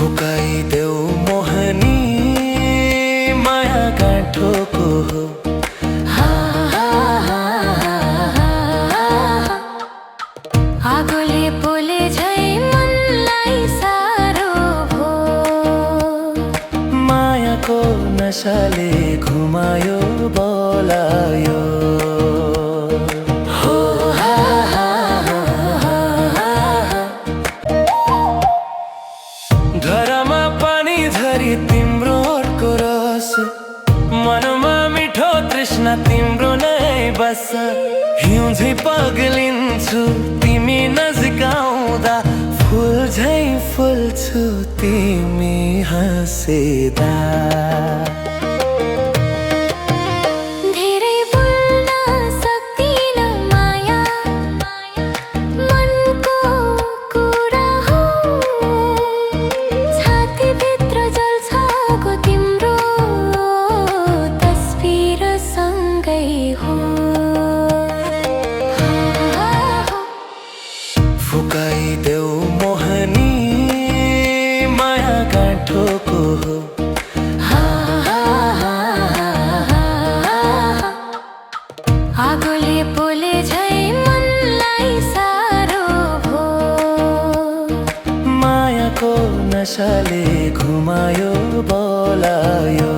फुकाइदेऊ मोहनी माया गाँठोको हो। आगोले पोले झै मनलाई सारो भो। मायाको नशाले घुमायो बोलायो। धरामा पानी झरी तिम्रो ओठको रस, मनमा मिठो तृष्णा तिम्रो नै बस। हिउँ झै पग्लिन्छु तिमी नजिक आउँदा, फुल झै फुल्छु तिमी हाँसेदा। धेरै बोल्न सक्दिन माया, मनको कुरा हो। छातीभित्र जल्छ गो तिम्रो तस्बिर सँगै हो। फुकाइदेऊ मोहनी माया गाँठोको हो। आगोले पोले झै मनलाई सारो भो। मायाको नशाले घुमायो बोलायो।